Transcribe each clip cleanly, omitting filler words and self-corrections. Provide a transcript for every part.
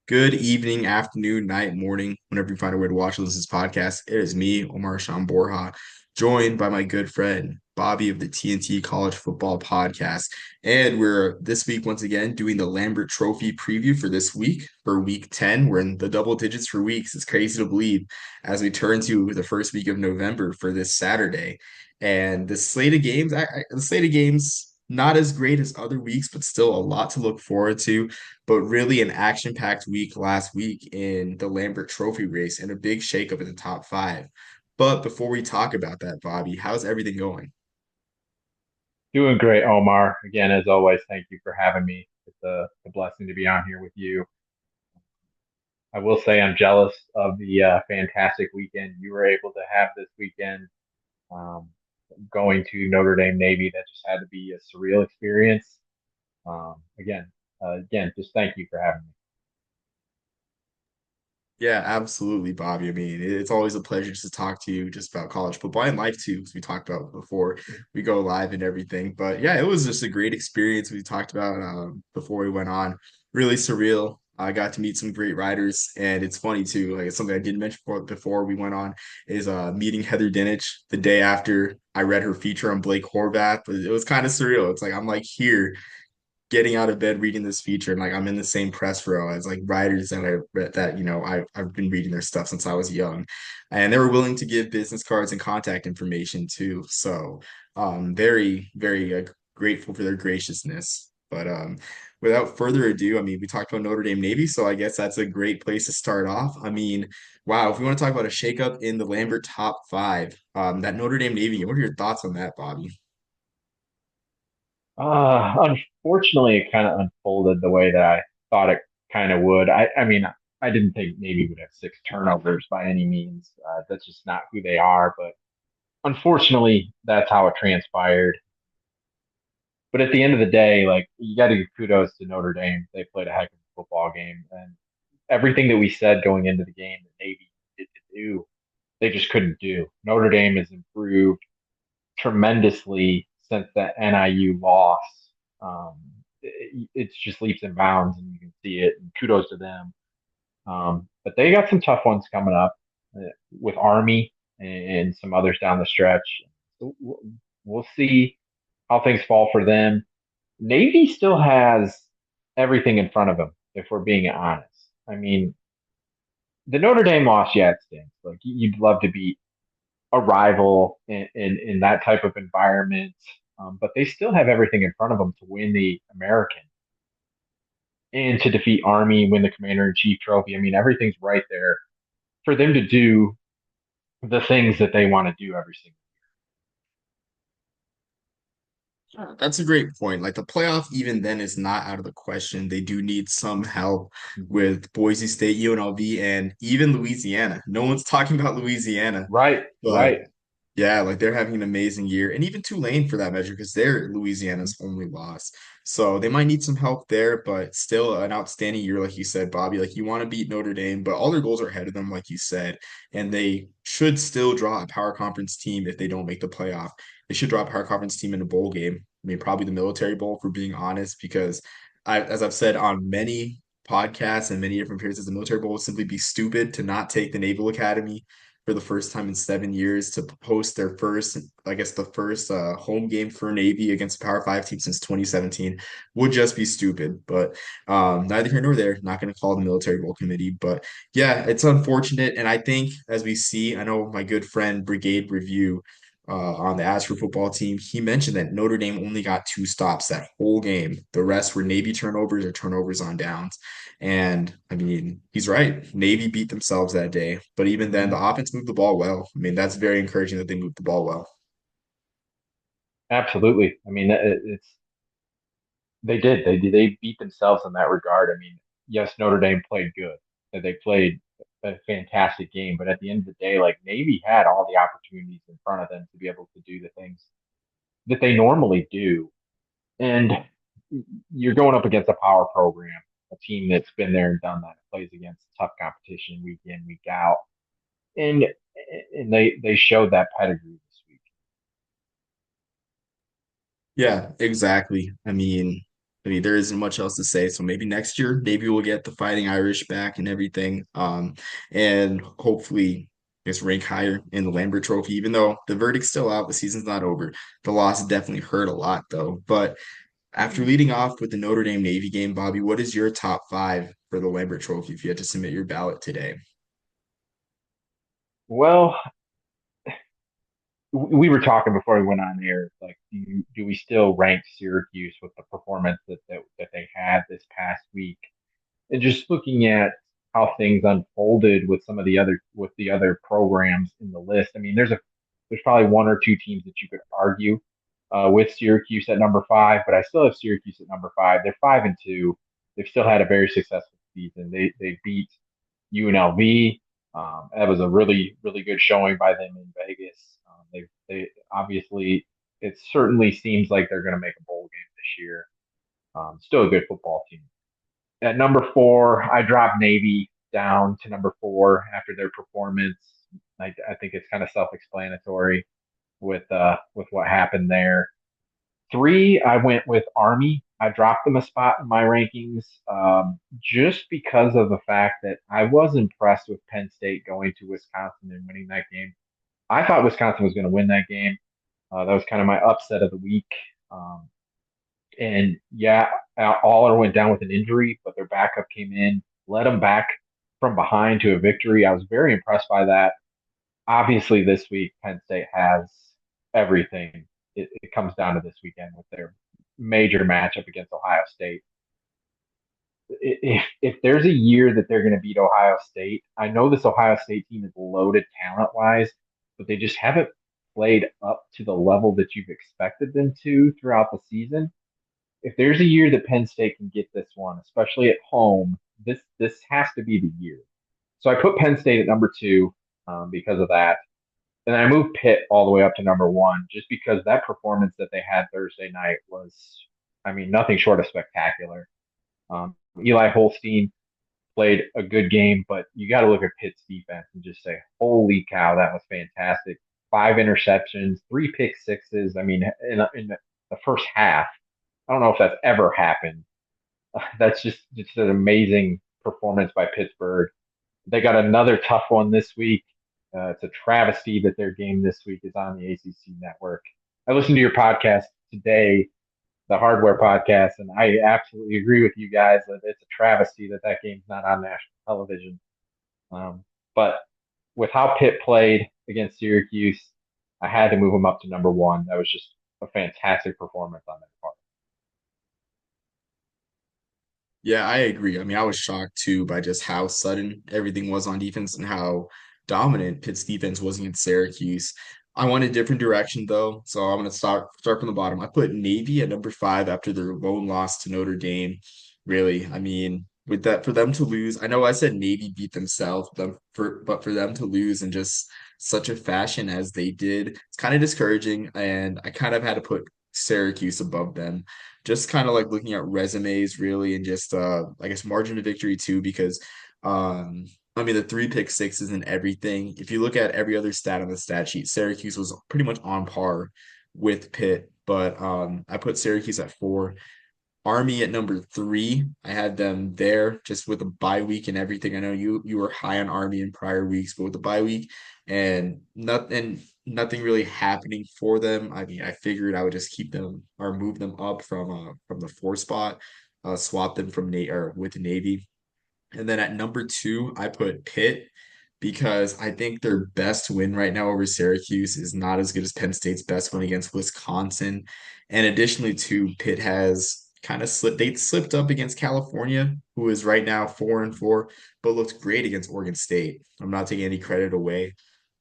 Good evening, afternoon, night, morning, whenever you find a way to watch or listen to this podcast. It is me, Omar Sham Borja, joined by my good friend, Bobby of the TNT College Football Podcast. And we're this week, once again, doing the Lambert Trophy preview for this week, for week 10. We're in the double digits for weeks. It's crazy to believe as we turn to the first week of November for this Saturday. And the slate of games, not as great as other weeks, but still a lot to look forward to, but really an action-packed week last week in the Lambert Trophy race and a big shakeup in the top five. But before we talk about that, Bobby, how's everything going? Doing great, Omar. Again, as always, thank you for having me. It's a blessing to be on here with you. I will say I'm jealous of the fantastic weekend you were able to have this weekend. Um, Going to Notre Dame Navy, that just had to be a surreal experience. Again, just thank you for having me. Yeah, absolutely, Bobby. I mean, it's always a pleasure just to talk to you just about college football and life too, because we talked about before we go live and everything. But yeah, it was just a great experience we talked about before we went on. Really surreal. I got to meet some great writers, and it's funny too. Like it's something I didn't mention before we went on is meeting Heather Dinich the day after I read her feature on Blake Horvath. But it was kind of surreal. It's like I'm like here getting out of bed reading this feature and like I'm in the same press row as like writers that I read that I've been reading their stuff since I was young, and they were willing to give business cards and contact information too. So very grateful for their graciousness. But without further ado, I mean, we talked about Notre Dame Navy, so I guess that's a great place to start off. I mean, wow, if we want to talk about a shakeup in the Lambert top five, that Notre Dame Navy, what are your thoughts on that, Bobby? Unfortunately, it kind of unfolded the way that I thought it kind of would. I mean, I didn't think Navy would have six turnovers by any means. That's just not who they are. But unfortunately, that's how it transpired. But at the end of the day, like you got to give kudos to Notre Dame. They played a heck of a football game, and everything that we said going into the game that Navy did to do, they just couldn't do. Notre Dame has improved tremendously since that NIU loss. Um, it's just leaps and bounds, and you can see it. And kudos to them. But they got some tough ones coming up with Army and some others down the stretch. So we'll see how things fall for them. Navy still has everything in front of them, if we're being honest. I mean, the Notre Dame loss, yeah, it stinks. Like you'd love to beat a rival in that type of environment, but they still have everything in front of them to win the American and to defeat Army, win the Commander in Chief trophy. I mean, everything's right there for them to do the things that they want to do every single. That's a great point. Like the playoff, even then, is not out of the question. They do need some help Mhm. with Boise State, UNLV, and even Louisiana. No one's talking about Louisiana, Right, but right. yeah, like they're having an amazing year, and even Tulane for that measure, because they're Louisiana's only loss. So they might need some help there, but still an outstanding year, like you said, Bobby. Like you want to beat Notre Dame, but all their goals are ahead of them, like you said, and they should still draw a power conference team if they don't make the playoff. They should draw a power conference team in a bowl game. I mean, probably the Military Bowl, for being honest, because as I've said on many podcasts and many different periods, the Military Bowl would simply be stupid to not take the Naval Academy for the first time in 7 years to host their first, I guess, the first home game for Navy against a Power Five team since 2017 would just be stupid. But neither here nor there. Not going to call the Military Bowl Committee, but yeah, it's unfortunate. And I think as we see, I know my good friend Brigade Review on the Astro football team, he mentioned that Notre Dame only got two stops that whole game. The rest were Navy turnovers or turnovers on downs. And I mean, he's right. Navy beat themselves that day. But even then, the offense moved the ball well. I mean, that's very encouraging that they moved the ball well. Absolutely. I mean, it's they did. They beat themselves in that regard. I mean, yes, Notre Dame played good. They played a fantastic game, but at the end of the day, like Navy had all the opportunities in front of them to be able to do the things that they normally do. And you're going up against a power program, a team that's been there and done that, plays against tough competition week in, week out. And they showed that pedigree this week. Yeah, exactly. I mean, I mean, there isn't much else to say. So maybe next year, maybe we'll get the Fighting Irish back and everything. And hopefully just rank higher in the Lambert Trophy, even though the verdict's still out, the season's not over. The loss definitely hurt a lot though. But after leading off with the Notre Dame Navy game, Bobby, what is your top five for the Lambert Trophy if you had to submit your ballot today? Well, we were talking before we went on air. Like, do we still rank Syracuse with the performance that they had this past week? And just looking at how things unfolded with some of the other programs in the list. I mean, there's probably one or two teams that you could argue with Syracuse at number five, but I still have Syracuse at number five. They're 5-2. They've still had a very successful season. They beat UNLV. That was a really good showing by them in Vegas. They obviously, it certainly seems like they're going to make a bowl game this year. Still a good football team. At number four, I dropped Navy down to number four after their performance. I think it's kind of self-explanatory with what happened there. Three, I went with Army. I dropped them a spot in my rankings just because of the fact that I was impressed with Penn State going to Wisconsin and winning that game. I thought Wisconsin was going to win that game. That was kind of my upset of the week. Um, and yeah, Aller went down with an injury, but their backup came in, led them back from behind to a victory. I was very impressed by that. Obviously, this week, Penn State has everything. It comes down to this weekend with their major matchup against Ohio State. If there's a year that they're going to beat Ohio State, I know this Ohio State team is loaded talent wise, but they just haven't played up to the level that you've expected them to throughout the season. If there's a year that Penn State can get this one, especially at home, this has to be the year. So I put Penn State at number two because of that. And I moved Pitt all the way up to number one just because that performance that they had Thursday night was, I mean, nothing short of spectacular. Eli Holstein played a good game, but you got to look at Pitt's defense and just say, holy cow, that was fantastic. Five interceptions, three pick sixes. I mean, in the first half, I don't know if that's ever happened. That's just an amazing performance by Pittsburgh. They got another tough one this week. It's a travesty that their game this week is on the ACC network. I listened to your podcast today, the Hardware podcast, and I absolutely agree with you guys that it's a travesty that that game's not on national television. But with how Pitt played against Syracuse, I had to move them up to number one. That was just a fantastic performance on their part. Yeah, I agree. I mean, I was shocked too by just how sudden everything was on defense and how dominant Pitt's defense was against Syracuse. I went a different direction though, so I'm gonna start from the bottom. I put Navy at number five after their lone loss to Notre Dame. Really, I mean, with that for them to lose, I know I said Navy beat themselves, but for them to lose in just such a fashion as they did, it's kind of discouraging, and I kind of had to put Syracuse above them just kind of like looking at resumes really and just I guess margin of victory too because I mean the three pick sixes and everything. If you look at every other stat on the stat sheet, Syracuse was pretty much on par with Pitt, but I put Syracuse at four. Army at number three. I had them there just with a bye week and everything. I know you were high on Army in prior weeks, but with the bye week nothing really happening for them. I mean, I figured I would just keep them or move them up from the four spot, swap them from Nate or with Navy. And then at number two, I put Pitt because I think their best win right now over Syracuse is not as good as Penn State's best win against Wisconsin. And additionally, too, Pitt has kind of slipped. They slipped up against California, who is right now 4-4, but looked great against Oregon State. I'm not taking any credit away,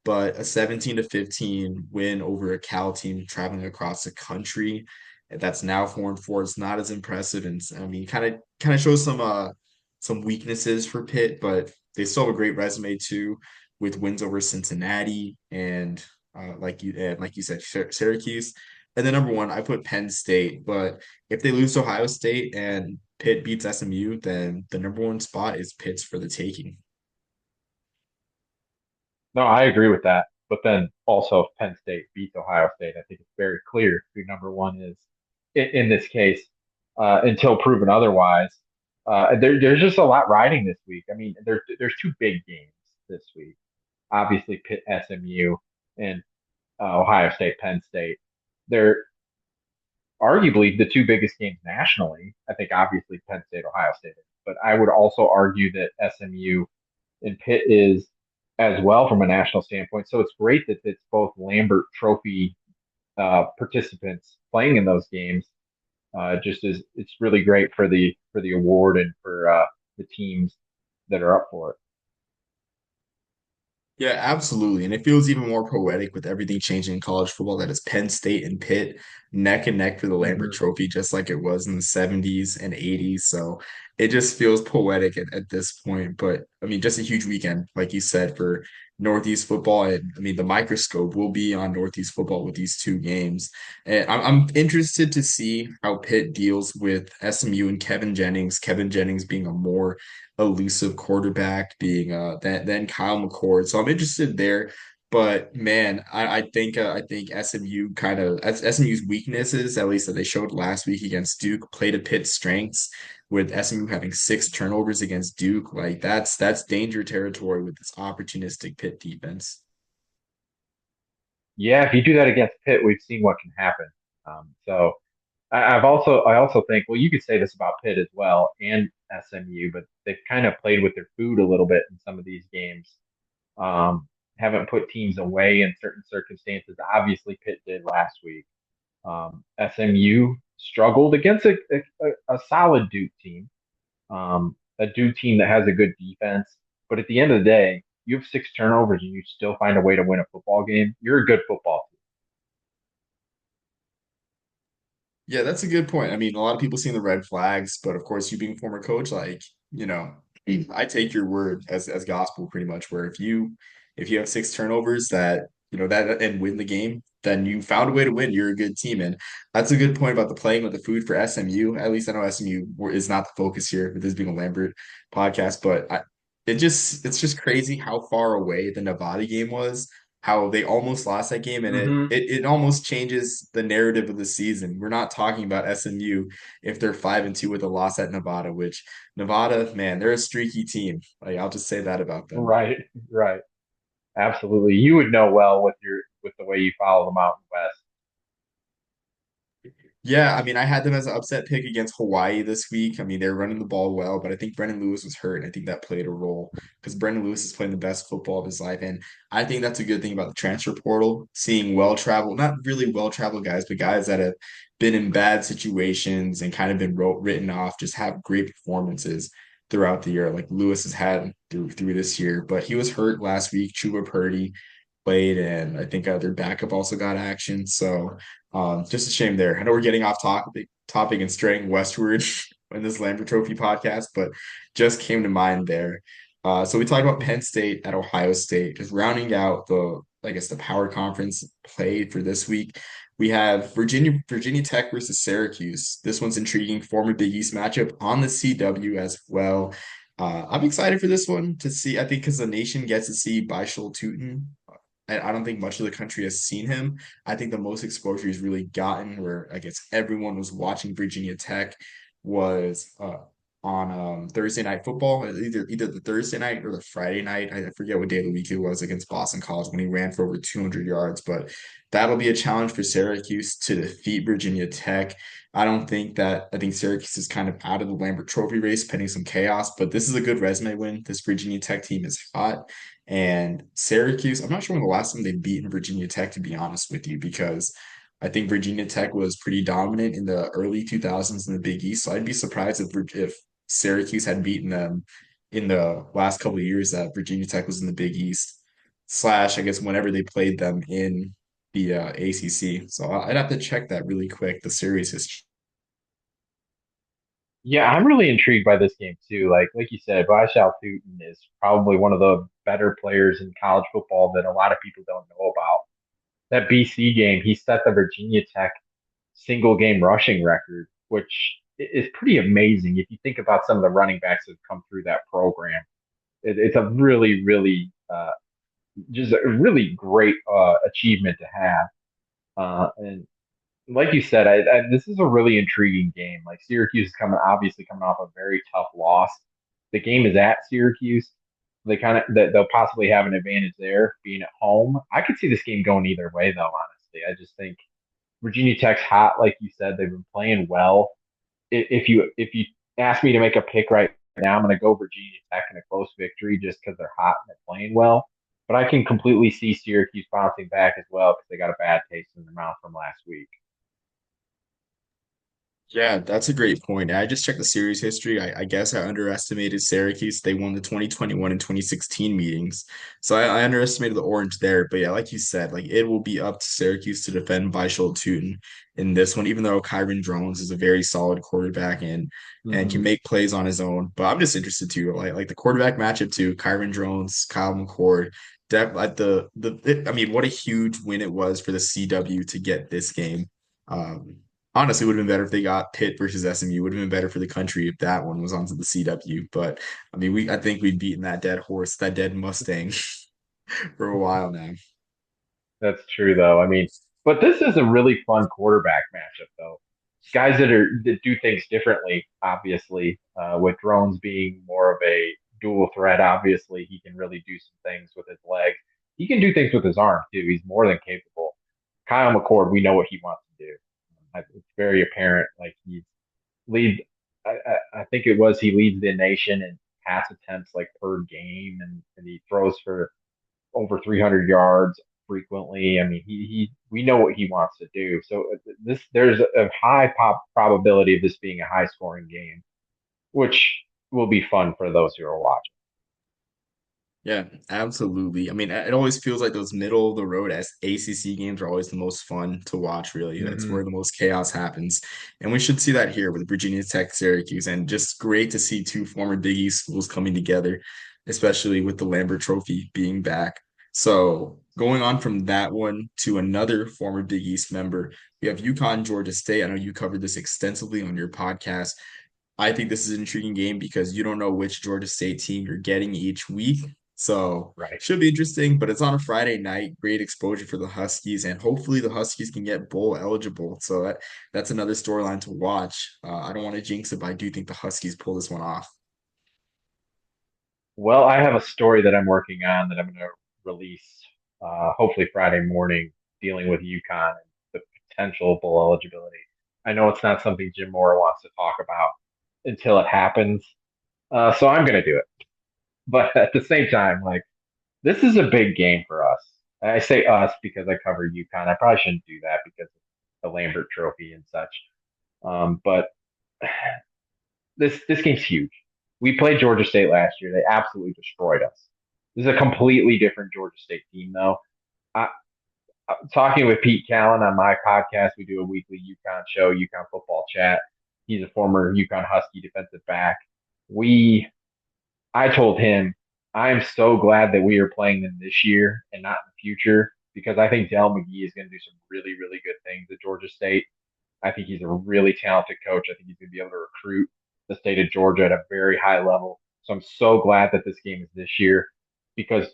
but a 17-15 win over a Cal team traveling across the country that's now 4-4 is not as impressive. And I mean, kind of shows some weaknesses for Pitt, but they still have a great resume too, with wins over Cincinnati and like you said, Syracuse. And then number one, I put Penn State. But if they lose to Ohio State and Pitt beats SMU, then the number one spot is Pitt's for the taking. No, I agree with that. But then also, if Penn State beats Ohio State, I think it's very clear who number one is in this case. until proven otherwise. There's just a lot riding this week. I mean, there's two big games this week. Obviously, Pitt, SMU, and Ohio State, Penn State. They're arguably the two biggest games nationally. I think obviously Penn State, Ohio State, but I would also argue that SMU and Pitt is as well from a national standpoint. So it's great that it's both Lambert Trophy participants playing in those games. Just as it's really great for the award and for the teams that are up for it. Yeah, absolutely. And it feels even more poetic with everything changing in college football that is Penn State and Pitt neck and neck for the Lambert Mm-hmm. Trophy, just like it was in the 70s and 80s. So it just feels poetic at this point. But I mean, just a huge weekend, like you said, for Northeast football. And I mean, the microscope will be on Northeast football with these two games. And I'm interested to see how Pitt deals with SMU and Kevin Jennings. Kevin Jennings being a more elusive quarterback being than Kyle McCord. So I'm interested there. But man, I think SMU kind of SMU's weaknesses, at least that they showed last week against Duke, play to Pitt's strengths. With SMU having 6 turnovers against Duke, like that's danger territory with this opportunistic Pitt defense. Yeah, if you do that against Pitt, we've seen what can happen. So I also think, well, you could say this about Pitt as well and SMU, but they've kind of played with their food a little bit in some of these games. Haven't put teams away in certain circumstances. Obviously, Pitt did last week. SMU struggled against a solid Duke team, a Duke team that has a good defense. But at the end of the day, you have 6 turnovers and you still find a way to win a football game. You're a good football Yeah, that's a good point. I mean, a lot of people seeing the red flags, but of course, you being a former coach, like, I take your word as gospel pretty much, where if you have 6 turnovers that, that and win the game, then you found a way to win. You're a good team. And that's a good point about the playing with the food for SMU. At least I know SMU is not the focus here with this being a Lambert podcast, but it's just crazy how far away the Nevada game was, how they almost lost that game, and team. it almost changes the narrative of the season. We're not talking about SMU if they're 5-2 with a loss at Nevada, which Nevada, man, they're a streaky team. Like I'll just say that about them. Right, right. Absolutely. You would know well with the way you follow the Mountain West. Yeah, I mean, I had them as an upset pick against Hawaii this week. I mean, they're running the ball well, but I think Brendan Lewis was hurt, and I think that played a role because Brendan Lewis is playing the best football of his life. And I think that's a good thing about the transfer portal, seeing well-traveled, not really well-traveled guys, but guys that have been in bad situations and kind of been written off, just have great performances throughout the year, like Lewis has had through this year. But he was hurt last week. Chuba Purdy played, and I think their backup also got action. So just a shame there. I know we're getting off topic and straying westward in this Lambert Trophy podcast, but just came to mind there. So we talked about Penn State at Ohio State, just rounding out I guess the power conference play for this week. We have Virginia Tech versus Syracuse. This one's intriguing, former Big East matchup on the CW as well. I'm excited for this one to see. I think because the nation gets to see Bishal Tootin. I don't think much of the country has seen him. I think the most exposure he's really gotten, where I guess everyone was watching Virginia Tech, was on Thursday Night Football, either the Thursday night or the Friday night. I forget what day of the week it was against Boston College when he ran for over 200 yards. But that'll be a challenge for Syracuse to defeat Virginia Tech. I think Syracuse is kind of out of the Lambert Trophy race, pending some chaos. But this is a good resume win. This Virginia Tech team is hot. And Syracuse, I'm not sure when the last time they beat Virginia Tech, to be honest with you, because I think Virginia Tech was pretty dominant in the early 2000s in the Big East. So I'd be surprised if Syracuse had beaten them in the last couple of years that Virginia Tech was in the Big East, slash, I guess, whenever they played them in the ACC. So I'd have to check that really quick, the series history. Yeah, I'm really intrigued by this game too. Like you said, Bishal Tootin is probably one of the better players in college football that a lot of people don't know about. That BC game, he set the Virginia Tech single game rushing record, which is pretty amazing if you think about some of the running backs that have come through that program. It's a really just a really great achievement to have. And like you said, this is a really intriguing game. Like Syracuse is obviously coming off a very tough loss. The game is at Syracuse. They kind of they'll possibly have an advantage there being at home. I could see this game going either way, though. Honestly, I just think Virginia Tech's hot, like you said. They've been playing well. If you ask me to make a pick right now, I'm going to go Virginia Tech in a close victory just because they're hot and they're playing well. But I can completely see Syracuse bouncing back as well because they got a bad taste in their mouth from last week. Yeah, that's a great point. I just checked the series history. I guess I underestimated Syracuse. They won the 2021 and 2016 meetings. So I underestimated the Orange there. But yeah, like you said, like it will be up to Syracuse to defend by Tootin in this one, even though Kyron Drones is a very solid quarterback and can Mm-hmm. make plays on his own. But I'm just interested too. Like the quarterback matchup too, Kyron Drones, Kyle McCord. Like I mean, what a huge win it was for the CW to get this game. Um, Honestly, it would have been better if they got Pitt versus SMU. Would have been better for the country if that one was onto the CW. But I mean, I think we'd beaten that dead horse, that dead Mustang for a while now. That's true, though. I mean, but this is a really fun quarterback matchup, though. Guys that do things differently, obviously. With Drones being more of a dual threat, obviously he can really do some things with his legs. He can do things with his arm too. He's more than capable. Kyle McCord, we know what he wants to do. It's very apparent. Like he leads. I think it was he leads the nation in pass attempts like per game, and he throws for over 300 yards frequently. I mean, we know what he wants to do. So there's a high probability of this being a high scoring game, which will be fun for those who are watching. Yeah, absolutely. I mean, it always feels like those middle of the road as ACC games are always the most fun to watch, really. That's Mm-hmm. where the most chaos happens. And we should see that here with Virginia Tech, Syracuse, and just great to see two former Big East schools coming together, especially with the Lambert Trophy being back. So going on from that one to another former Big East member, we have UConn, Georgia State. I know you covered this extensively on your podcast. I think this is an intriguing game because you don't know which Georgia State team you're getting each week. So Right. should be interesting, but it's on a Friday night. Great exposure for the Huskies, and hopefully the Huskies can get bowl eligible. So that's another storyline to watch. I don't want to jinx it, but I do think the Huskies pull this one off. Well, I have a story that I'm working on that I'm going to release hopefully Friday morning, dealing with UConn and the potential bowl eligibility. I know it's not something Jim Mora wants to talk about until it happens, so I'm going to do it. But at the same time, like this is a big game for us. I say us because I cover UConn. I probably shouldn't do that because of the Lambert Trophy and such. But this game's huge. We played Georgia State last year. They absolutely destroyed us. This is a completely different Georgia State team, though. I, Talking with Pete Callen on my podcast, we do a weekly UConn show, UConn Football Chat. He's a former UConn Husky defensive back. We I told him, I am so glad that we are playing them this year and not in the future because I think Dell McGee is going to do some really, really good things at Georgia State. I think he's a really talented coach. I think he's going to be able to recruit the state of Georgia at a very high level. So I'm so glad that this game is this year because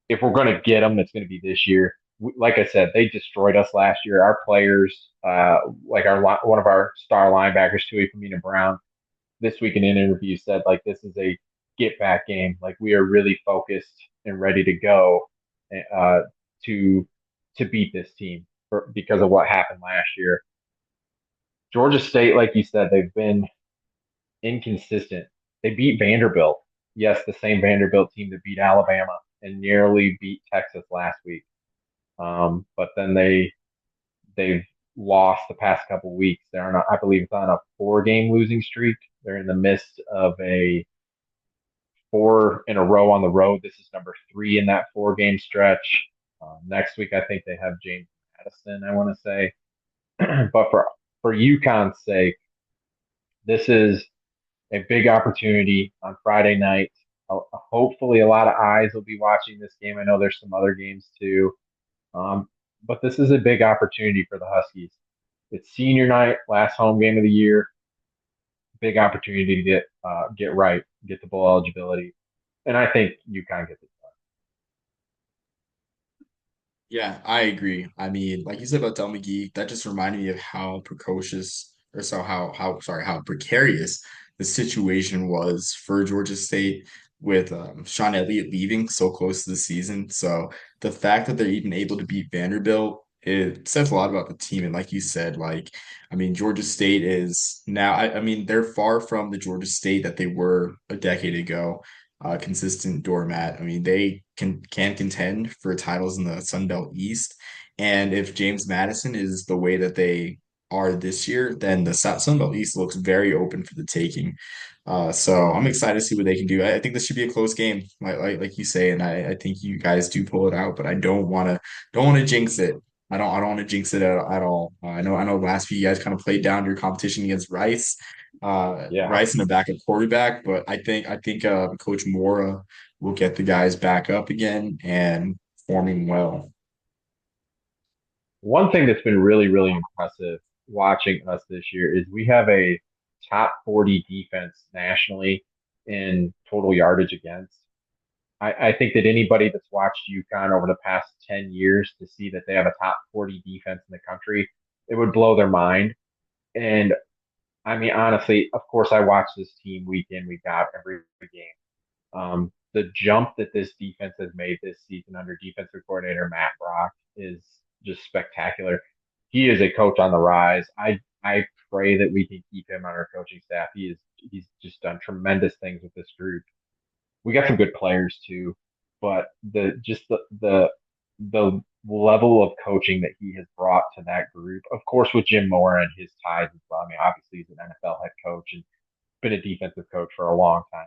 if we're going to get them, it's going to be this year. Like I said, they destroyed us last year. Our players, like our one of our star linebackers, Tui Famina Brown, this week in an interview said like this is a get back game. Like we are really focused and ready to go uh, to beat this team because of what happened last year. Georgia State, like you said, they've been inconsistent. They beat Vanderbilt. Yes, the same Vanderbilt team that beat Alabama and nearly beat Texas last week. But then they've lost the past couple weeks. They're on, I believe it's on a 4 game losing streak. They're in the midst of a 4 in a row on the road. This is number 3 in that 4 game stretch. Next week, I think they have James Madison, I want to say. But for UConn's sake, this is a big opportunity on Friday night. Hopefully, a lot of eyes will be watching this game. I know there's some other games too. Um, but this is a big opportunity for the Huskies. It's senior night, last home game of the year. Big opportunity to get right, get the bowl eligibility, and I think UConn gets it. Yeah, I agree. I mean, like you said about Del McGee, that just reminded me of how precocious or so how sorry, how precarious the situation was for Georgia State with Sean Elliott leaving so close to the season. So the fact that they're even able to beat Vanderbilt, it says a lot about the team. And like you said, like I mean, Georgia State is now I mean, they're far from the Georgia State that they were a decade ago, consistent doormat. I mean, they can contend for titles in the Sun Belt East, and if James Madison is the way that they are this year, then the Sun Belt East looks very open for the taking. So I'm excited to see what they can do. I think this should be a close game, like you say, and I think you guys do pull it out, but I don't want to jinx it. I don't want to jinx it at all. I know last week you guys kind of played down your competition against Rice, Yeah. Rice in a backup quarterback, but I think Coach Mora will get the guys back up again and forming well. One thing that's been really, really impressive watching us this year is we have a top 40 defense nationally in total yardage against. I think that anybody that's watched UConn over the past 10 years to see that they have a top 40 defense in the country, it would blow their mind. And I mean, honestly, of course, I watch this team week in, week out, every game. The jump that this defense has made this season under defensive coordinator Matt Brock is just spectacular. He is a coach on the rise. I pray that we can keep him on our coaching staff. He's just done tremendous things with this group. We got some good players too, but the level of coaching that he has brought to that group, of course, with Jim Mora and his ties as well. I mean, obviously he's an NFL head coach and been a defensive coach for a long time.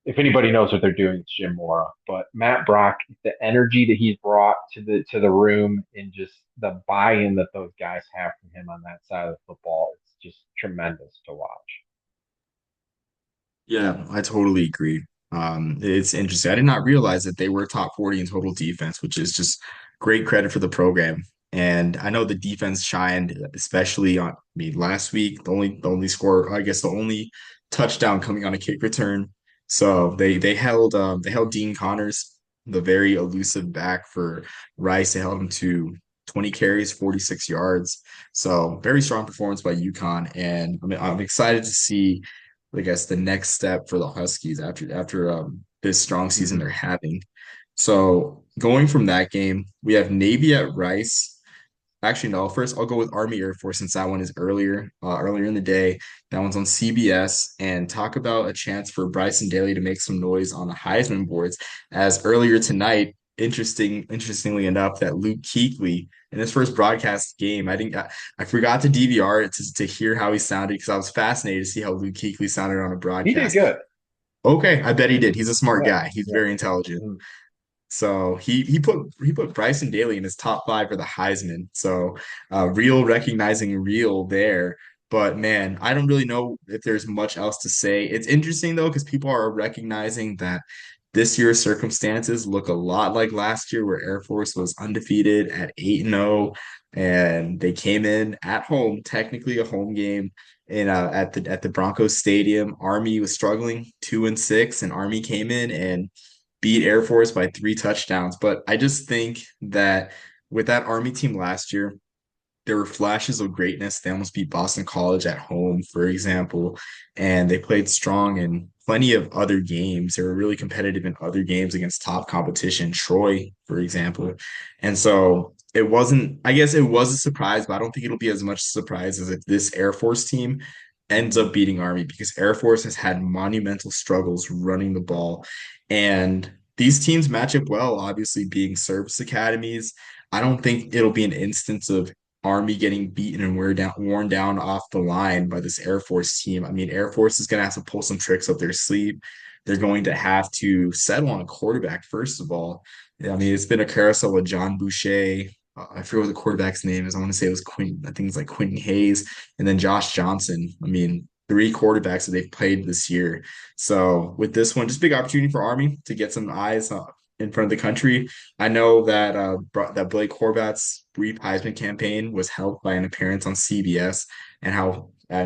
If anybody knows what they're doing, it's Jim Mora. But Matt Brock, the energy that he's brought to the room and just the buy-in that those guys have from him on that side of the football, it's just tremendous to watch. Yeah, I totally agree. It's interesting. I did not realize that they were top 40 in total defense, which is just great credit for the program. And I know the defense shined, especially on, I mean, last week, the only score, I guess the only touchdown coming on a kick return. So they held Dean Connors, the very elusive back for Rice. They held him to 20 carries, 46 yards. So very strong performance by UConn. And I mean, I'm excited to see I guess the next step for the Huskies after this strong season they're Mm-hmm. having. So going from that game, we have Navy at Rice. Actually, no. First, I'll go with Army Air Force since that one is earlier in the day. That one's on CBS. And talk about a chance for Bryson Daly to make some noise on the Heisman boards. As earlier tonight, interestingly enough, that Luke Kuechly in his first broadcast game, I forgot to DVR it to hear how he sounded because I was fascinated to see how Luke Kuechly sounded on a He did broadcast. good. Okay, I bet he did. He's a smart Yeah. guy. He's Yeah. very intelligent. Mm-hmm. So he put Bryson Daly in his top five for the Heisman. So real recognizing real there. But man, I don't really know if there's much else to say. It's interesting though, because people are recognizing that this year's circumstances look a lot like last year, where Air Force was undefeated at 8-0, and they came in at home, technically a home game in at the Broncos Stadium. Army was struggling 2-6, and Army came in and beat Air Force by 3 touchdowns. But I just think that with that Army team last year, there were flashes of greatness. They almost beat Boston College at home, for example, and they played strong in plenty of other games. They were really competitive in other games against top competition, Troy, for example. And so it wasn't, I guess it was a surprise, but I don't think it'll be as much surprise as if this Air Force team ends up beating Army because Air Force has had monumental struggles running the ball. And these teams match up well, obviously being service academies. I don't think it'll be an instance of Army getting beaten and worn down off the line by this Air Force team. I mean, Air Force is going to have to pull some tricks up their sleeve. They're going to have to settle on a quarterback, first of all. I mean, it's been a carousel with John Boucher. I forget what the quarterback's name is. I want to say it was Quinn. I think it's like Quentin Hayes and then Josh Johnson. I mean, three quarterbacks that they've played this year. So with this one, just big opportunity for Army to get some eyes in front of the country. I know that that Blake Horvat's brief Heisman campaign was helped by an appearance on CBS and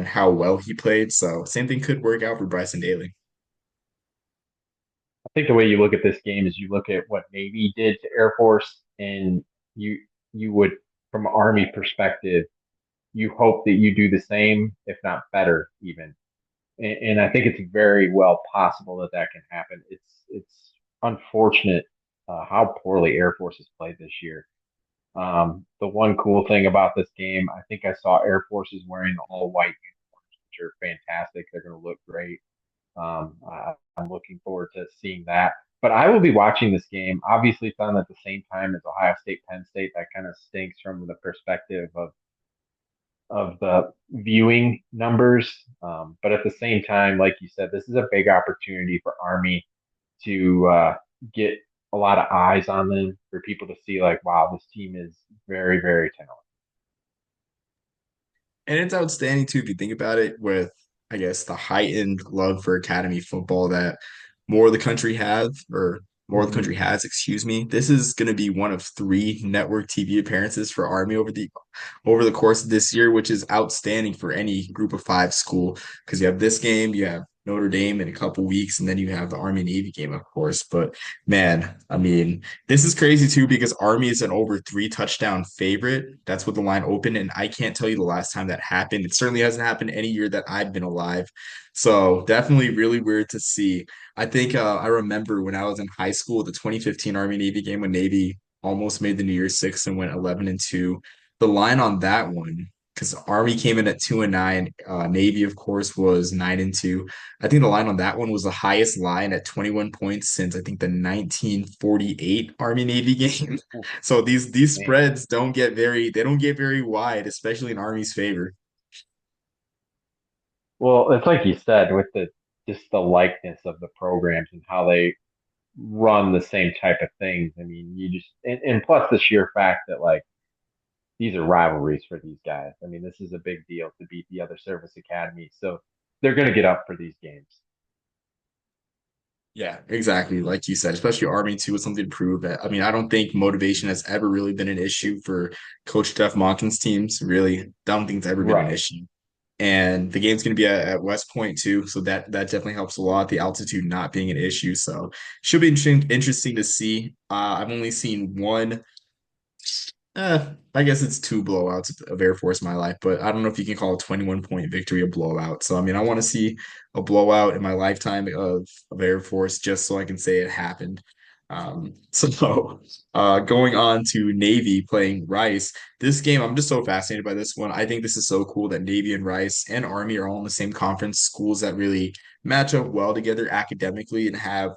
how well he played. So same thing could work out for Bryson Daly. I think the way you look at this game is you look at what Navy did to Air Force, and you you would, from an Army perspective, you hope that you do the same, if not better, even. And I think it's very well possible that that can happen. It's unfortunate how poorly Air Force has played this year. The one cool thing about this game, I think I saw Air Force is wearing all white uniforms, which are fantastic. They're going to look great. I'm looking forward to seeing that. But I will be watching this game. Obviously, it's on at the same time as Ohio State, Penn State. That kind of stinks from the perspective of the viewing numbers. But at the same time, like you said, this is a big opportunity for Army to get a lot of eyes on them, for people to see like, wow, this team is very, very talented. And it's outstanding too if you think about it with, I guess, the heightened love for academy football that more of the country have, or more of the country Mm-hmm. has, excuse me. This is going to be one of three network TV appearances for Army over the course of this year, which is outstanding for any group of five school because you have this game, you have Notre Dame in a couple weeks, and then you have the Army Navy game, of course. But man, I mean, this is crazy too because Army is an over three touchdown favorite. That's what the line opened, and I can't tell you the last time that happened. It certainly hasn't happened any year that I've been alive. So definitely really weird to see. I think I remember when I was in high school, the 2015 Army Navy game when Navy almost made the New Year's Six and went 11-2. The line on that one, because Army came in at 2-9, Navy of course was 9-2. I think the line on that one was the highest line at 21 points since I think the 1948 Army Navy game. So these Man. spreads don't get very wide, especially in Army's favor. Well, it's like you said, with the just the likeness of the programs and how they run the same type of things. I mean, you just and plus the sheer fact that like these are rivalries for these guys. I mean, this is a big deal to beat the other service academies. So they're going to get up for these games. Yeah, exactly. Like you said, especially Army too, with something to prove. I mean, I don't think motivation has ever really been an issue for Coach Jeff Monken's teams. Really, I don't think it's ever been an Right. issue. And the game's going to be at West Point too, so that definitely helps a lot. The altitude not being an issue, so should be interesting to see. I've only seen one. I guess it's two blowouts of Air Force in my life, but I don't know if you can call a 21-point victory a blowout. So I mean, I want to see a blowout in my lifetime of Air Force just so I can say it happened. Going on to Navy playing Rice. This game, I'm just so fascinated by this one. I think this is so cool that Navy and Rice and Army are all in the same conference, schools that really match up well together academically and have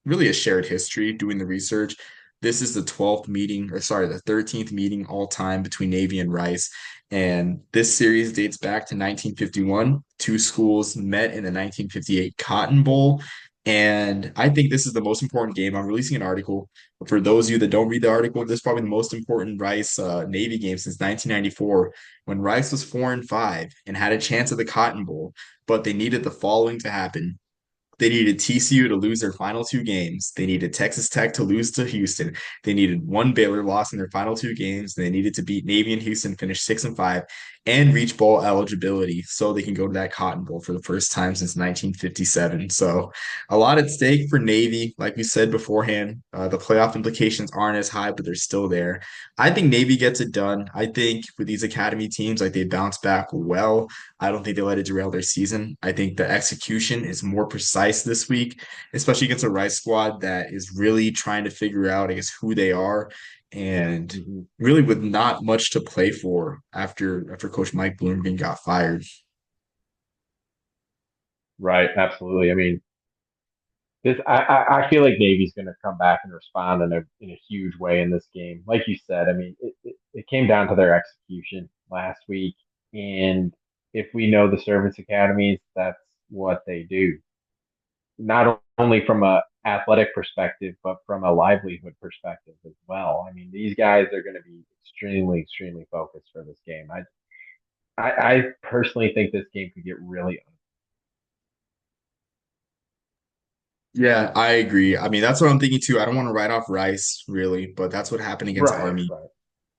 really a shared history doing the research. This is the 12th meeting, or sorry, the 13th meeting all time between Navy and Rice. And this series dates back to 1951. Two schools met in the 1958 Cotton Bowl. And I think this is the most important game. I'm releasing an article. For those of you that don't read the article, this is probably the most important Rice Navy game since 1994, when Rice was 4-5 and had a chance at the Cotton Bowl, but they needed the following to happen. They needed TCU to lose their final two games. They needed Texas Tech to lose to Houston. They needed one Baylor loss in their final two games. They needed to beat Navy and Houston, finish 6-5, and reach bowl eligibility so they can go to that Cotton Bowl for the first time since 1957. So a lot at stake for Navy. Like we said beforehand, the playoff implications aren't as high, but they're still there. I think Navy gets it done. I think with these academy teams, like they bounce back well. I don't think they let it derail their season. I think the execution is more precise this week, especially against a Rice squad that is really trying to figure out, I guess, who they are and Mm-hmm. really with not much to play for after Coach Mike Bloomgren got fired. Right. Absolutely. I mean, this I feel like Navy's going to come back and respond in a huge way in this game. Like you said, I mean, it came down to their execution last week, and if we know the service academies, that's what they do. Not only from a athletic perspective, but from a livelihood perspective as well. I mean, these guys are going to be extremely, extremely focused for this game. I personally think this game could get really Yeah, I agree. I mean, that's what I'm thinking too. I don't want to write off Rice really, but that's what happened against right, Army. right.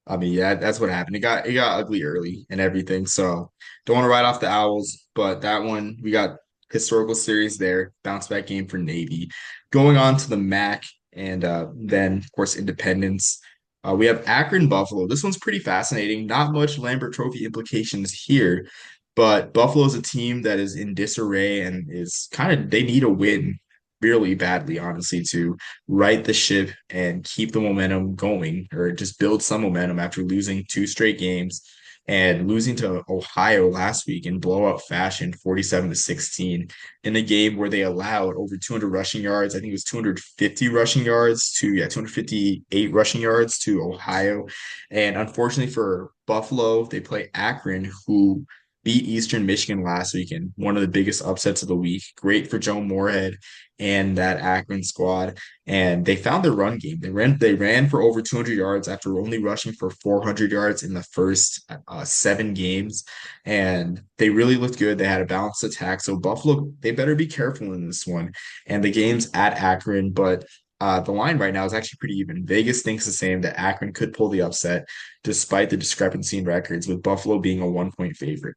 I mean, yeah, that's what happened. It got ugly early and everything. So don't want to write off the Owls, but that one we got historical series there, bounce back game for Navy. Going on to the MAC and then of course Independence. We have Akron Buffalo. This one's pretty fascinating. Not much Lambert Trophy implications here, but Buffalo is a team that is in disarray and is kind of they need a win really badly, honestly, to right the ship and keep the momentum going or just build some momentum after losing two straight games and losing to Ohio last week in blowout fashion, 47 to 16, in a game where they allowed over 200 rushing yards. I think it was 250 rushing yards to, yeah, 258 rushing yards to Ohio. And unfortunately for Buffalo, they play Akron, who beat Eastern Michigan last weekend, one of the biggest upsets of the week. Great for Joe Moorhead and that Akron squad. And they found their run game. They ran for over 200 yards after only rushing for 400 yards in the first 7 games. And they really looked good. They had a balanced attack. So Buffalo, they better be careful in this one. And the game's at Akron, but the line right now is actually pretty even. Vegas thinks the same that Akron could pull the upset despite the discrepancy in records, with Buffalo being a 1 point favorite.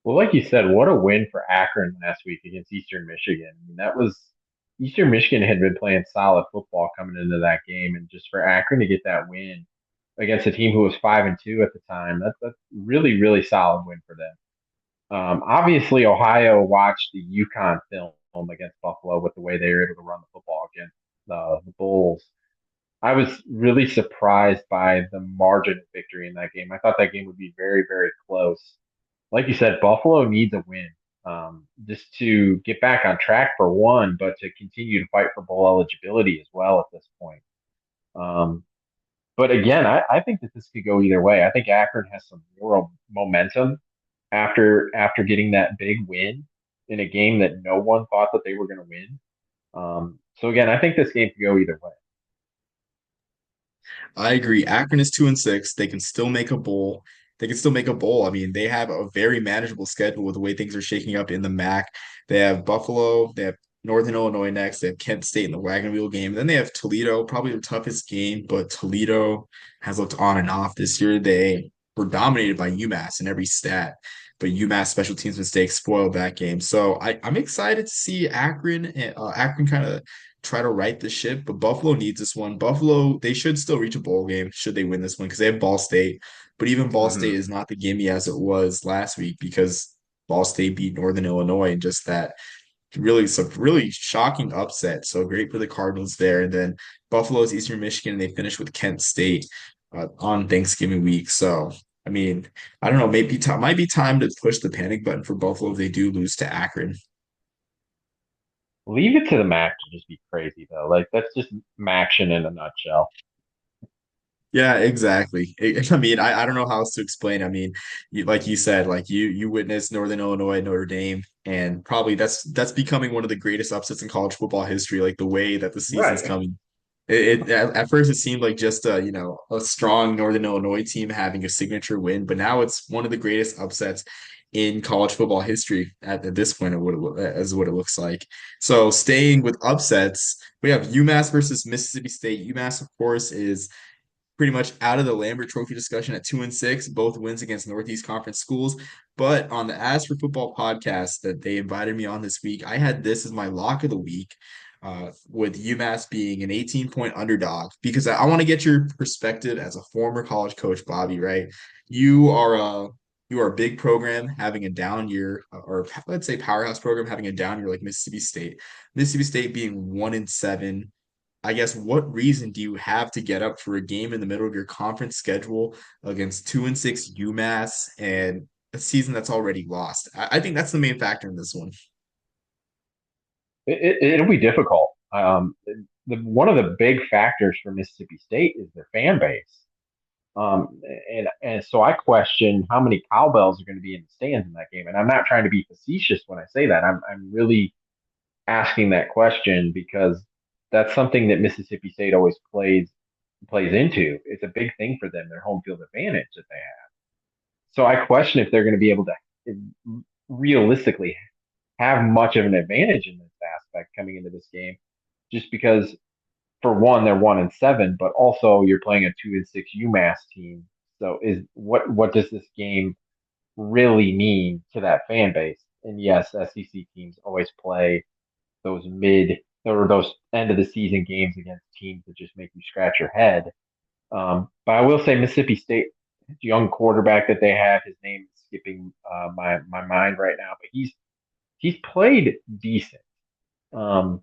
Well, like you said, what a win for Akron last week against Eastern Michigan. I mean, that was Eastern Michigan had been playing solid football coming into that game, and just for Akron to get that win against a team who was 5-2 at the time, that's really really solid win for them. Obviously, Ohio watched the UConn film against Buffalo with the way they were able to run the football against the Bulls. I was really surprised by the margin of victory in that game. I thought that game would be very, very close. Like you said, Buffalo needs a win just to get back on track for one, but to continue to fight for bowl eligibility as well at this point. Um, but again, I think that this could go either way. I think Akron has some real momentum after getting that big win in a game that no one thought that they were going to win. So again, I think this game could go either way. I agree. Akron is 2-6. They can still make a bowl. They can still make a bowl. I mean, they have a very manageable schedule with the way things are shaking up in the MAC. They have Buffalo, they have Northern Illinois next, they have Kent State in the wagon wheel game. Then they have Toledo, probably the toughest game, but Toledo has looked on and off this year. They were dominated by UMass in every stat, but UMass special teams mistakes spoiled that game. So I'm excited to see Akron kind of try to right the ship, but Buffalo needs this one. Buffalo, they should still reach a bowl game should they win this one because they have Ball State. But even Ball State Hmm. is not the gimme as it was last week because Ball State beat Northern Illinois and just that really some really shocking upset. So great for the Cardinals there. And then Buffalo's Eastern Michigan, and they finish with Kent State on Thanksgiving week. So I mean, I don't know, maybe might be time to push the panic button for Buffalo if they do lose to Akron. Leave it to the Mac to just be crazy though. Like that's just Maction in a nutshell. Yeah, exactly. I mean, I don't know how else to explain. I mean, like you said, like you witnessed Northern Illinois, Notre Dame, and probably that's becoming one of the greatest upsets in college football history. Like the way that the season's Right. coming. At first it seemed like just a strong Northern Illinois team having a signature win, but now it's one of the greatest upsets in college football history at this point of as what it looks like. So staying with upsets, we have UMass versus Mississippi State. UMass, of course, is pretty much out of the Lambert Trophy discussion at 2-6, both wins against Northeast Conference schools. But on the As for Football podcast that they invited me on this week, I had this as my lock of the week, with UMass being an 18-point underdog because I want to get your perspective as a former college coach, Bobby. Right, you are a you are a big program having a down year, or let's say powerhouse program having a down year like Mississippi State. Mississippi State being 1-7. I guess what reason do you have to get up for a game in the middle of your conference schedule against 2-6 UMass and a season that's already lost? I think that's the main factor in this one. It'll be difficult. One of the big factors for Mississippi State is their fan base. And so I question how many cowbells are going to be in the stands in that game. And I'm not trying to be facetious when I say that. I'm really asking that question because that's something that Mississippi State always plays into. It's a big thing for them, their home field advantage that they have. So I question if they're going to be able to realistically have much of an advantage in this aspect coming into this game, just because for one they're 1-7, but also you're playing a 2-6 UMass team. So is what does this game really mean to that fan base? And yes, SEC teams always play those mid there were those end of the season games against teams that just make you scratch your head. But I will say Mississippi State, young quarterback that they have, his name is skipping my mind right now, but he's played decent. Um,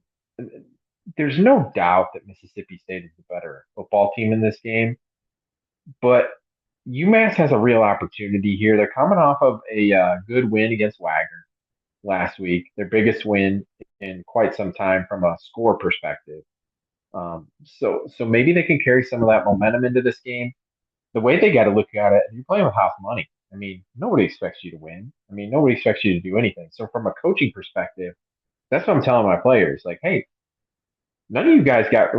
there's no doubt that Mississippi State is the better football team in this game, but UMass has a real opportunity here. They're coming off of a good win against Wagner last week, their biggest win in quite some time from a score perspective. So maybe they can carry some of that momentum into this game. The way they got to look at it, you're playing with house money. I mean, nobody expects you to win. I mean, nobody expects you to do anything. So from a coaching perspective, that's what I'm telling my players. Like, hey, none of you guys got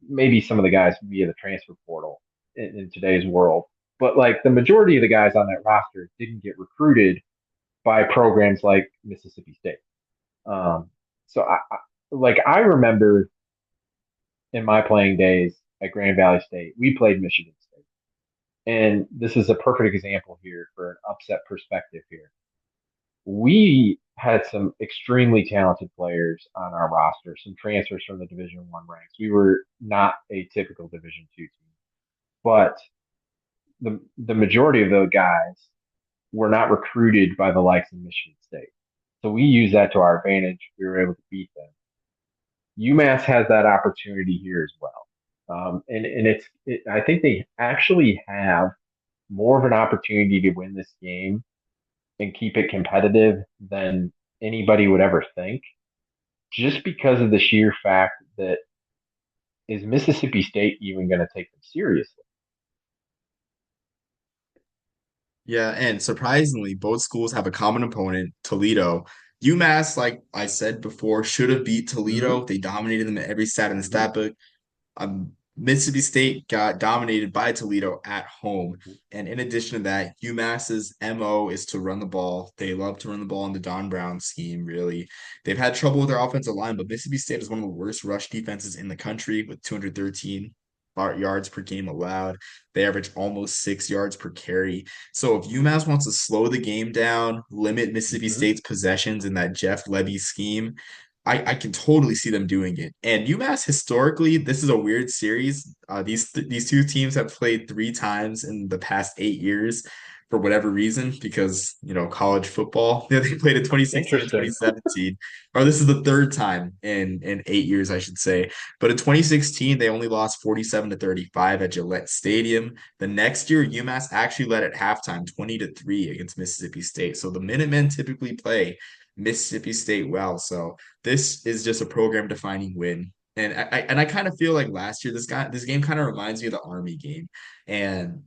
maybe some of the guys via the transfer portal in today's world, but like the majority of the guys on that roster didn't get recruited by programs like Mississippi State. Um, so I remember in my playing days at Grand Valley State, we played Michigan State. And this is a perfect example here for an upset perspective here. We had some extremely talented players on our roster, some transfers from the Division One ranks. We were not a typical Division Two team, but the majority of those guys were not recruited by the likes of Michigan State. So we used that to our advantage. We were able to beat them. UMass has that opportunity here as well. I think they actually have more of an opportunity to win this game and keep it competitive than anybody would ever think, just because of the sheer fact that is Mississippi State even going to take them seriously? Yeah, and surprisingly, both schools have a common opponent, Toledo. UMass, like I said before, should have beat Mm-hmm. Toledo. They dominated them at every stat in the Mm-hmm. stat book. Mississippi State got dominated by Toledo at home. And in addition to that, UMass's MO is to run the ball. They love to run the ball in the Don Brown scheme, really. They've had trouble with their offensive line, but Mississippi State is one of the worst rush defenses in the country with 213 yards per game allowed. They average almost 6 yards per carry. So if UMass wants to slow the game down, limit Mississippi Mm-hmm. State's possessions in that Jeff Levy scheme, I can totally see them doing it. And UMass historically, this is a weird series. These two teams have played three times in the past 8 years for whatever reason, because college football. They played in 2016 and Interesting. 2017. Or this is the third time in 8 years, I should say. But in 2016, they only lost 47-35 at Gillette Stadium. The next year, UMass actually led at halftime 20-3 against Mississippi State. So the Minutemen typically play Mississippi State well. So this is just a program defining win. And I kind of feel like last year this game kind of reminds me of the Army game. And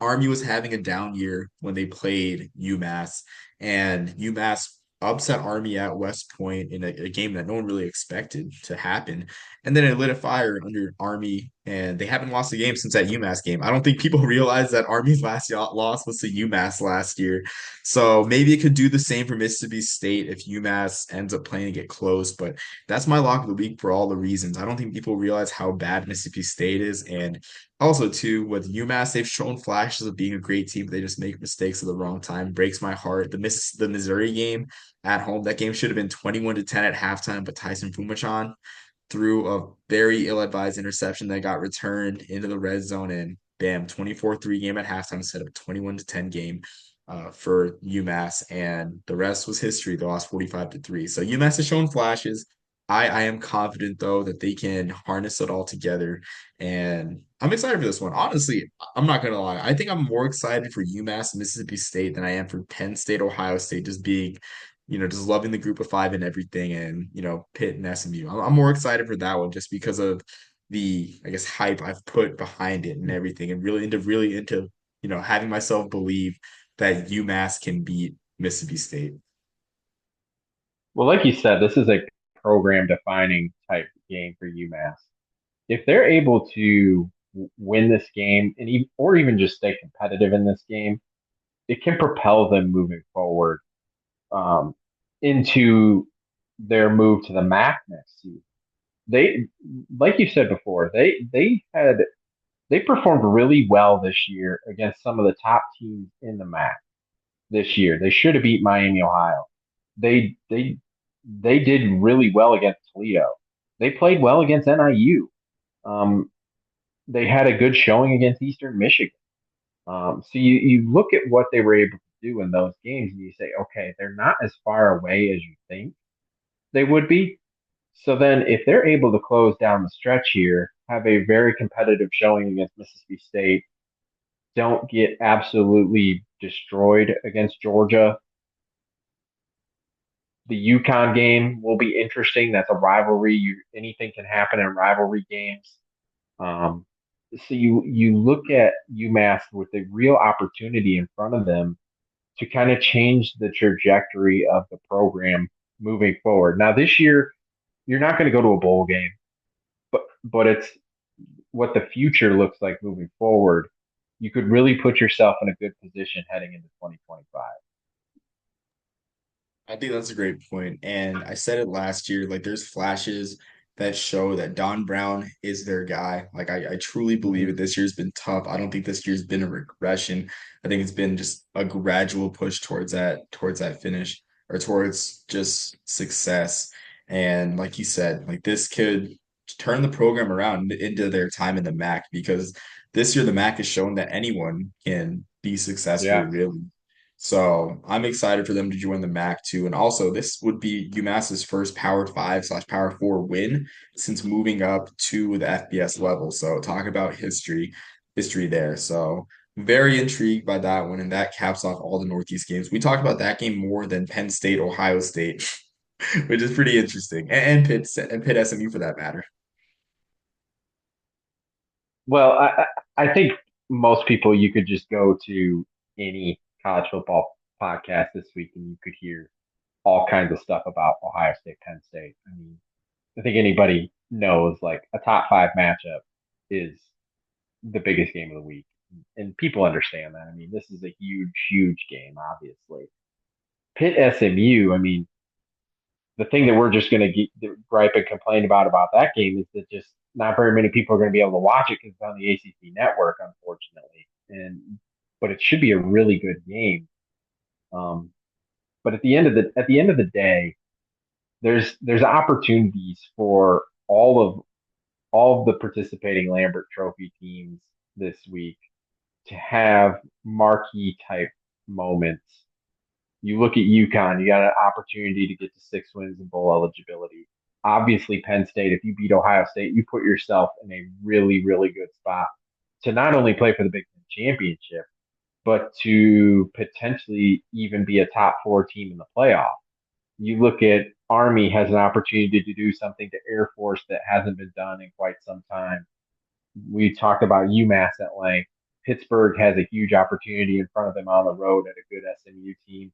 Army was having a down year when they played UMass, and UMass upset Army at West Point in a game that no one really expected to happen. And then it lit a fire under Army, and they haven't lost a game since that UMass game. I don't think people realize that Army's last loss was to UMass last year. So maybe it could do the same for Mississippi State if UMass ends up playing to get close. But that's my lock of the week for all the reasons. I don't think people realize how bad Mississippi State is, and also, too, with UMass, they've shown flashes of being a great team, but they just make mistakes at the wrong time. Breaks my heart. The Missouri game at home, that game should have been 21-10 at halftime, but Tyson Fumachan threw a very ill-advised interception that got returned into the red zone, and bam, 24-3 game at halftime instead of a 21-10 game for UMass, and the rest was history. They lost 45-3. So UMass has shown flashes. I am confident though that they can harness it all together, and I'm excited for this one. Honestly, I'm not gonna lie. I think I'm more excited for UMass and Mississippi State than I am for Penn State, Ohio State, just being just loving the group of five and everything, and Pitt and SMU. I'm more excited for that one just because of the, I guess, hype I've put behind it and everything, and really into having myself believe that UMass can beat Mississippi State. Well, like you said, this is a program defining type game for UMass. If they're able to win this game or even just stay competitive in this game, it can propel them moving forward um, into their move to the MAC next season. They, like you said before, they performed really well this year against some of the top teams in the MAC this year. They should have beat Miami, Ohio. They they they did really well against Toledo. they played well against NIU. Um, they had a good showing against Eastern Michigan. So you look at what they were able to do in those games, and you say, okay, they're not as far away as you think they would be. So then, if they're able to close down the stretch here, have a very competitive showing against Mississippi State, don't get absolutely destroyed against Georgia. The UConn game will be interesting. That's a rivalry. Anything can happen in rivalry games. Um, so you look at UMass with a real opportunity in front of them to kind of change the trajectory of the program moving forward. Now this year, you're not going to go to a bowl game, but it's what the future looks like moving forward. You could really put yourself in a good position heading into 2025. I think that's a great point. And I said it last year, like there's flashes that show that Don Brown is their guy. Like I truly believe it. Mm-hmm. This year's been tough. I don't think this year's been a regression. I think it's been just a gradual push towards that finish or towards just success. And like you said, like this could turn the program around into their time in the MAC because this year the MAC has shown that anyone can be successful, Yeah. really. So I'm excited for them to join the MAC too. And also, this would be UMass's first Power Five slash Power Four win since moving up to the FBS level. So talk about history there. So very intrigued by that one, and that caps off all the Northeast games. We talked about that game more than Penn State, Ohio State, which is pretty interesting, and Pitt SMU for that matter. Well, I think most people you could just go to any college football podcast this week and you could hear all kinds of stuff about Ohio State, Penn State. I mean, I think anybody knows like a top five matchup is the biggest game of the week. And people understand that. I mean, this is a huge, huge game, obviously. Pitt SMU, I mean, the thing that we're just going to gripe and complain about that game is that just not very many people are going to be able to watch it because it's on the ACC network, unfortunately. And but it should be a really good game. Um, but at the end of the day, there's opportunities for all of the participating Lambert Trophy teams this week to have marquee type moments. You look at UConn, you got an opportunity to get to 6 wins in bowl eligibility. Obviously, Penn State, if you beat Ohio State, you put yourself in a really, really good spot to not only play for the Big Ten championship, but to potentially even be a top four team in the playoff. You look at Army has an opportunity to do something to Air Force that hasn't been done in quite some time. We talked about UMass at length. Pittsburgh has a huge opportunity in front of them on the road at a good SMU team.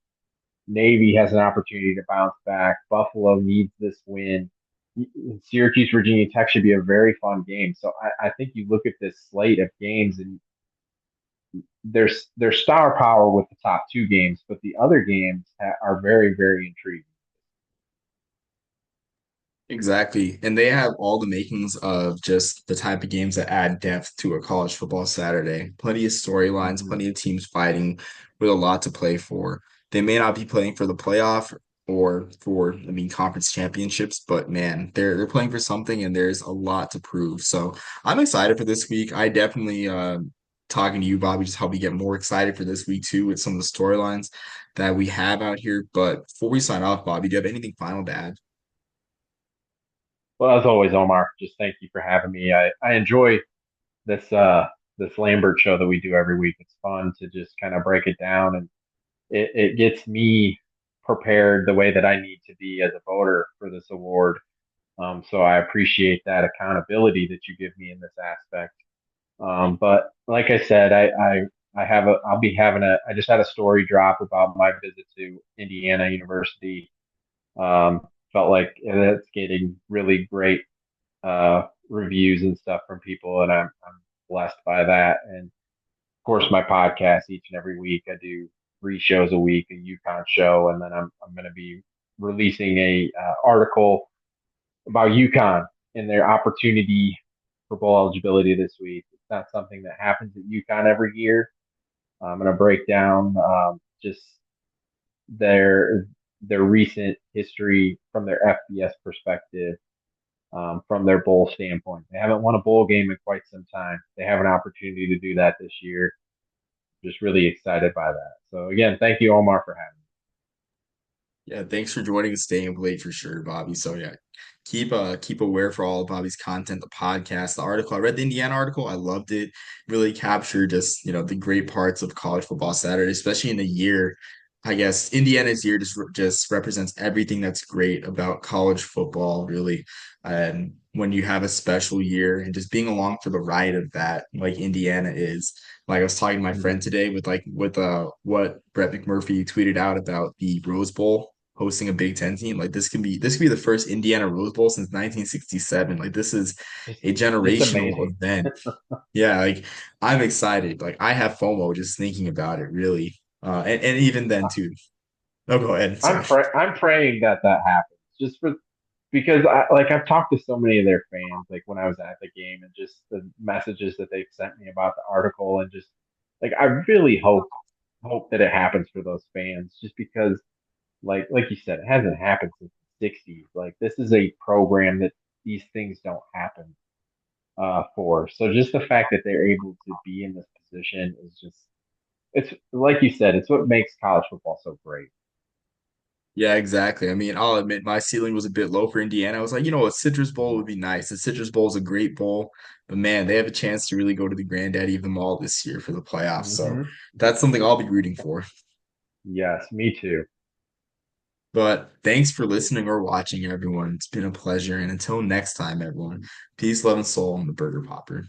Navy has an opportunity to bounce back. Buffalo needs this win. Syracuse, Virginia Tech should be a very fun game. So I think you look at this slate of games and there's star power with the top two games, but the other games are very, very intriguing. Exactly. And they have all the makings of just the type of games that add depth to a college football Saturday. Plenty of storylines, Mm-hmm. plenty of teams fighting with a lot to play for. They may not be playing for the playoff or for, I mean, conference championships, but man, they're playing for something and there's a lot to prove. So I'm excited for this week. I definitely talking to you, Bobby, just helped me get more excited for this week too with some of the storylines that we have out here. But before we sign off, Bobby, do you have anything final to add? Well, as always, Omar, just thank you for having me. I enjoy this Lambert show that we do every week. It's fun to just kind of break it down and it gets me prepared the way that I need to be as a voter for this award. So I appreciate that accountability that you give me in this aspect. But like I said, I'll be having I just had a story drop about my visit to Indiana University. Felt like it's getting really great reviews and stuff from people, and I'm blessed by that. And of course, my podcast each and every week. I do 3 shows a week, a UConn show, and then I'm going to be releasing a article about UConn and their opportunity for bowl eligibility this week. It's not something that happens at UConn every year. I'm going to break down just their their recent history from their FBS perspective, from their bowl standpoint. They haven't won a bowl game in quite some time. They have an opportunity to do that this year. Just really excited by that. So again, thank you, Omar, for having Yeah, thanks for joining and staying up late for sure, Bobby. So yeah, keep aware for all of Bobby's content, the podcast, the article. I read the Indiana article. I loved it. Really captured just, the great parts of college football Saturday, especially in the year. I guess Indiana's year just represents everything that's great about college football, really. And when you have a special year and just being along for the ride of that, like Indiana is. Like I was talking to my me. friend today with what Brett McMurphy tweeted out about the Rose Bowl hosting a Big Ten team. Like this could be the first Indiana Rose Bowl since 1967. Like this is Just, a just generational amazing. event. Yeah, like I'm excited. Like I have FOMO just thinking about it, really. And even then too. Oh, go ahead. Sorry. I'm praying that that happens, just for because I've talked to so many of their fans, like when I was at the game, and just the messages that they've sent me about the article, and just like I really hope that it happens for those fans, just because like you said, it hasn't happened since the '60s. Like this is a program that these things don't happen for. So just the fact that they're able to be in this position is just it's like you said, it's what makes college football so great. Yeah, exactly. I mean, I'll admit my ceiling was a bit low for Indiana. I was like, a Citrus Bowl would be nice. The Citrus Bowl is a great bowl, but man, they have a chance to really go to the granddaddy of them all this year for the playoffs. So Hmm. that's something I'll be rooting for. Yes, me too. But thanks for listening or watching, everyone. It's been a pleasure. And until next time, everyone, peace, love, and soul on the Burger Popper.